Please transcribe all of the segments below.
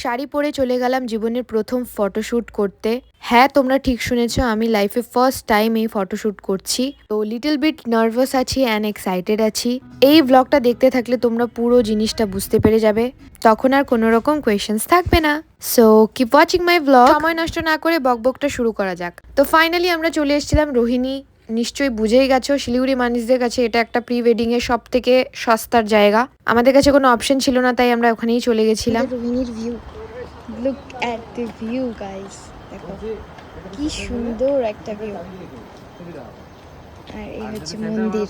শাড়ি পরে চলে গেলাম জীবনের প্রথম ফটোশ্যুট করতে। হ্যাঁ, তোমরা ঠিক শুনেছো, আমি লাইফে ফার্স্ট টাইম এই ফটোশ্যুট করছি। তো লিটল বিট নার্ভাস আছি অ্যান্ড এক্সাইটেড আছি। এই ব্লগটা দেখতে থাকলে তোমরা পুরো জিনিসটা বুঝতে পেরে যাবে, তখন আর কোনো রকম কোয়েশ্চেন্স থাকবে না। So keep watching my blog. সময় নষ্ট না করে বকবকটা শুরু করা যাক। তো ফাইনালি আমরা চলে এসেছিলাম রোহিণী। নিশ্চয়ই বুঝেই গেছো, শিলিগুড়ি মানুষদের কাছে এটা একটা প্রি ওয়েডিং এর সব থেকে সস্তার জায়গা। আমাদের কাছে কোনো অপশন ছিল না, তাই আমরা ওখানেই চলে গেছিলাম। রোহিণীর view, look at the view guys, দেখো কি সুন্দর একটা ভিউ। আর এই হচ্ছে মন্দির,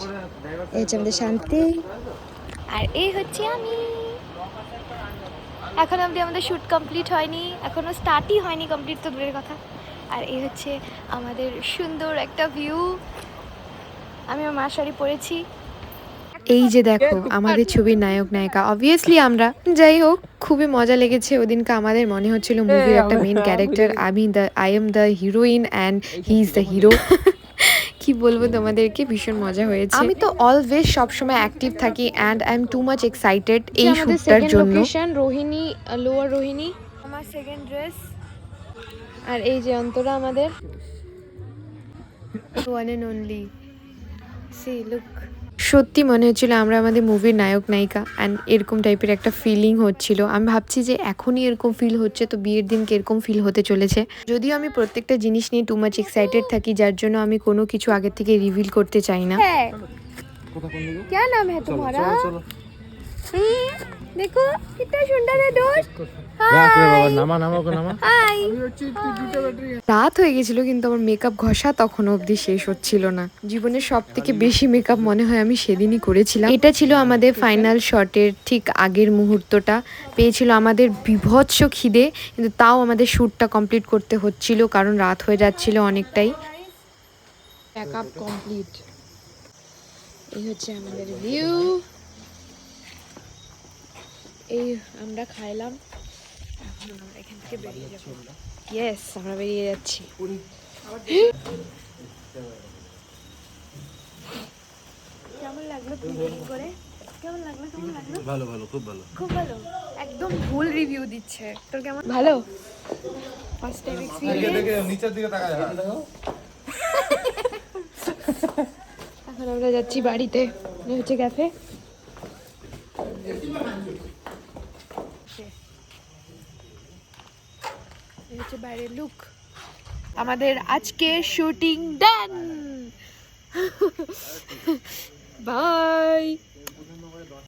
এই হচ্ছে আমাদের শান্তি, আর এই হচ্ছে আমি। এখন অবধি আমাদের শ্যুট কমপ্লিট হয়নি, এখনো স্টার্টই হয়নি, কমপ্লিট তো দূরের কথা। আর এই হচ্ছে আমাদের সুন্দর একটা ভিউ। আমি আমার মার শাড়ি পরেছি। এই যে দেখো আমাদের ছবির নায়ক নায়িকা, অবভিয়াসলি আমরা। যাই হোক, খুবই মজা লেগেছে ওদিনকে। আমাদের মনে হচ্ছিল মুভির একটা main character, I am the heroine and he is the hero. কি বলবো তোমাদেরকে, ভীষণ মজা হয়েছে। আমি তো অলওয়েজ সবসময় অ্যাক্টিভ থাকি and I am too much excited এই শুটটার জন্য। রোহিণী, লোয়ার রোহিণী আমার সেকেন্ড ড্রেস। আর এই যে অন্তরা আমাদের one and only. See look, সত্যি মনে হচ্ছিল আমরা আমাদের মুভির নায়ক নায়িকা, অ্যান্ড এরকম টাইপের একটা ফিলিং হচ্ছিল। আমি ভাবছি যে এখনই এরকম ফিল হচ্ছে, তো বিয়ের দিনকে এরকম ফিল হতে চলেছে। যদিও আমি প্রত্যেকটা জিনিস নিয়ে টু মাচ এক্সাইটেড থাকি, যার জন্য আমি কোনো কিছু আগে থেকে রিভিল করতে চাই না। क्या नाम है तुम्हारा? देखो कितना सुंदर है दोस्त। রাত হয়ে গেছিল, কিন্তু আমার মেকআপ ঘষা তখন অবধি শেষ হচ্ছিল না। জীবনের সব থেকে বেশি মেকআপ মনে হয় আমি সেদিনই করেছিলাম। এটা ছিল আমাদের ফাইনাল শটের ঠিক আগের মুহূর্তটা। পেয়েছিল আমাদের বিভৎস খিদে, কিন্তু তাও আমাদের শ্যুটটা কমপ্লিট করতে হচ্ছিল, কারণ রাত হয়ে যাচ্ছিল অনেকটাই। Makeup complete. এই হচ্ছে আমাদের ভিউ। এই আমরা খাইলাম, এখন আমরা এখান থেকে বেরিয়ে যাবো। ইয়েস, আমরা বেরিয়ে যাচ্ছি। কেমন লাগলো পিকনিক করে? কেমন লাগলো? কেমন লাগলো? ভালো ভালো, খুব ভালো, খুব ভালো। একদম ভুল রিভিউ দিচ্ছে। তোর কেমন? ভালো। First time experience. দেখে নিচের দিকে তাকায়, দেখো। এখন আমরা যাচ্ছি বাড়িতে। এই হচ্ছে ক্যাফে। এই হচ্ছে বাইরের লুক। আমাদের আজকে শুটিং ডান। বাই।